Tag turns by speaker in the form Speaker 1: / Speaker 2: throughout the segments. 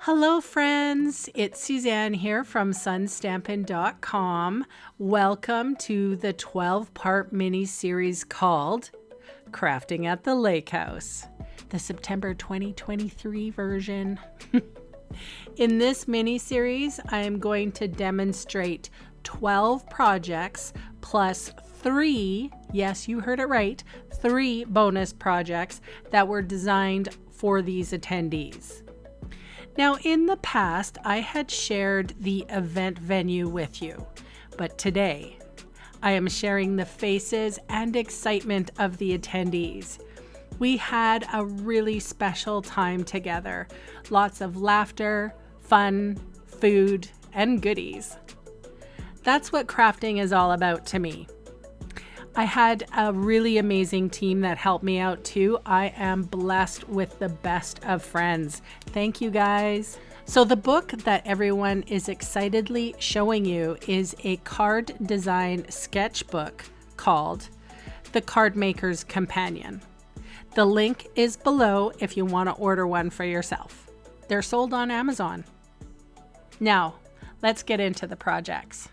Speaker 1: Hello friends, it's Suzanne here from sunstampin.com. Welcome to the 12-part mini-series called Crafting at the Lake House, the September 2023 version. In this mini-series, I am going to demonstrate 12 projects plus 3, yes, you heard it right, 3 bonus projects that were designed for these attendees. Now, in the past, I had shared the event venue with you, but today I am sharing the faces and excitement of the attendees. We had a really special time together. Lots of laughter, fun, food, and goodies. That's what crafting is all about to me. I had a really amazing team that helped me out too. I am blessed with the best of friends. Thank you guys. So the book that everyone is excitedly showing you is a card design sketchbook called The Card Maker's Companion. The link is below if you want to order one for yourself. They're sold on Amazon. Now, let's get into the projects.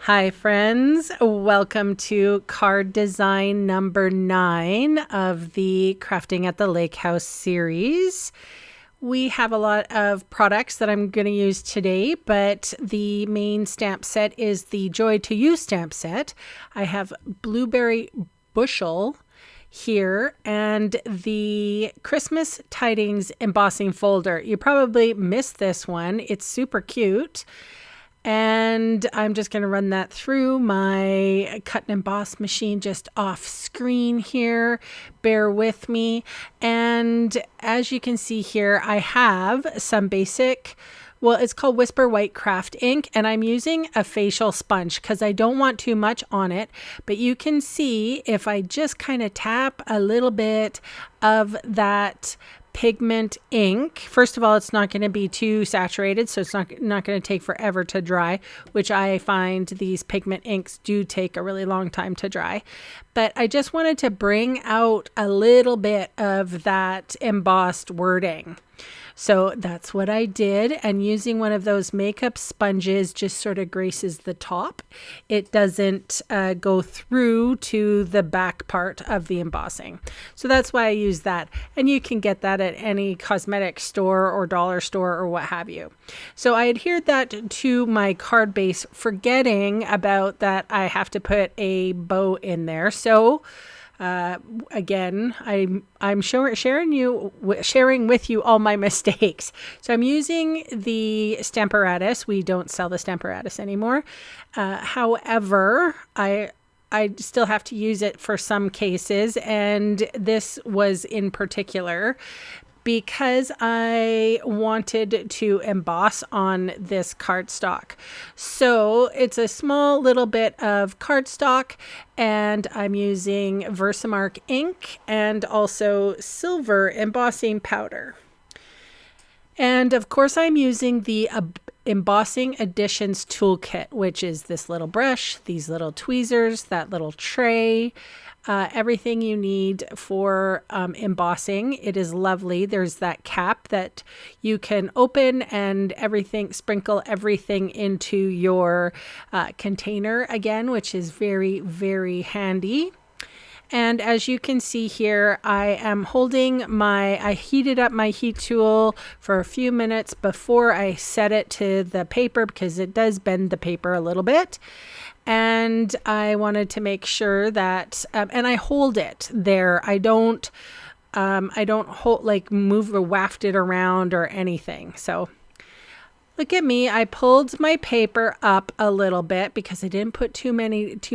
Speaker 1: Hi friends, welcome to card design number 9 of the Crafting at the Lake House series. We have a lot of products that I'm going to use today, but the main stamp set is the Joy to You stamp set. I have Blueberry Bushel here and the Christmas Tidings embossing folder. You probably missed this one. It's super cute. And I'm just going to run that through my cut and emboss machine just off screen here. Bear with me. And as you can see here, I have some basic, well, it's called Whisper White Craft ink, and I'm using a facial sponge because I don't want too much on it. But you can see if I just kind of tap a little bit of that pigment ink. First of all, it's not going to be too saturated, so it's not going to take forever to dry, which I find these pigment inks do take a really long time to dry. But I just wanted to bring out a little bit of that embossed wording. So that's what I did, and using one of those makeup sponges just sort of graces the top. It doesn't go through to the back part of the embossing. So that's why I use that, and you can get that at any cosmetic store or dollar store or what have you. So I adhered that to my card base, forgetting about that I have to put a bow in there. So again, I'm sharing with you all my mistakes. So I'm using the Stamparatus. We don't sell the Stamparatus anymore. However, I still have to use it for some cases, and this was in particular because I wanted to emboss on this cardstock. So it's a small little bit of cardstock, and I'm using Versamark ink and also silver embossing powder. And of course I'm using the Embossing Additions Toolkit, which is this little brush, these little tweezers, that little tray, everything you need for embossing. It is lovely. There's that cap that you can open and sprinkle everything into your container again, which is very, very handy. And as you can see here, I heated up my heat tool for a few minutes before I set it to the paper because it does bend the paper a little bit. And I wanted to make sure that, and I hold it there. I don't move or waft it around or anything. So look at me. I pulled my paper up a little bit because I didn't put too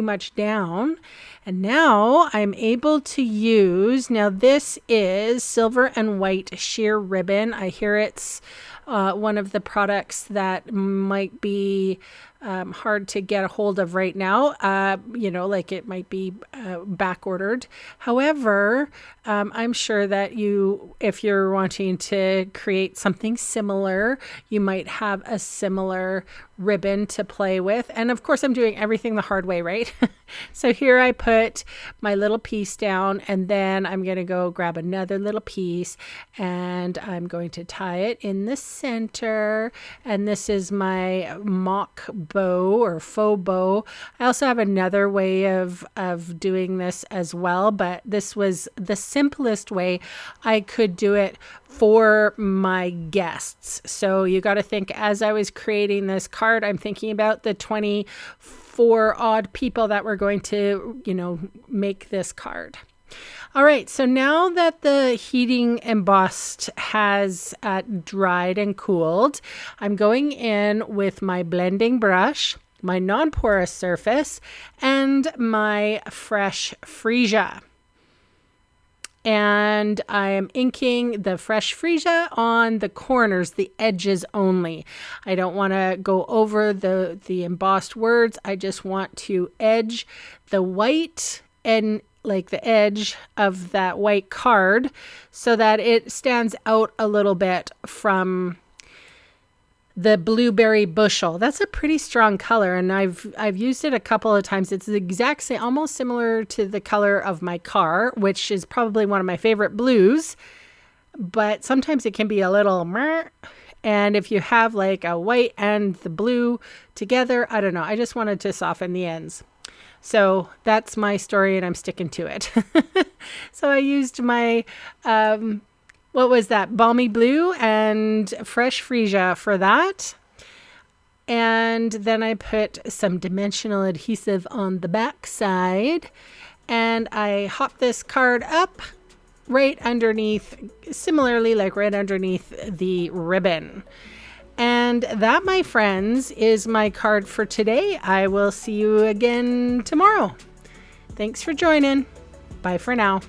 Speaker 1: much down. And now I'm able to use, now this is silver and white sheer ribbon. I hear it's one of the products that might be hard to get a hold of right now. Like it might be back ordered. However, I'm sure that if you're wanting to create something similar, you might have a similar ribbon to play with. And of course, I'm doing everything the hard way, right? So here I put my little piece down, and then I'm going to go grab another little piece, and I'm going to tie it in the center. And this is my mock bow or faux bow. I also have another way of doing this as well, but this was the simplest way I could do it for my guests. So you got to think, as I was creating this card, I'm thinking about the 24 odd people that were going to, make this card. All right, so now that the heating embossed has dried and cooled, I'm going in with my blending brush, my non-porous surface, and my fresh freesia. And I am inking the fresh freesia on the corners, the edges only. I don't want to go over the embossed words. I just want to edge the white and like the edge of that white card so that it stands out a little bit from the blueberry bushel. That's a pretty strong color, and I've used it a couple of times. It's the exact same, almost similar to the color of my car, which is probably one of my favorite blues, but sometimes it can be a little meh. And if you have like a white and the blue together, I don't know, I just wanted to soften the ends. So that's my story, and I'm sticking to it. So I used my what was that? Balmy blue and fresh freesia for that. And then I put some dimensional adhesive on the back side. And I hop this card up right underneath, similarly like right underneath the ribbon. And that, my friends, is my card for today. I will see you again tomorrow. Thanks for joining. Bye for now.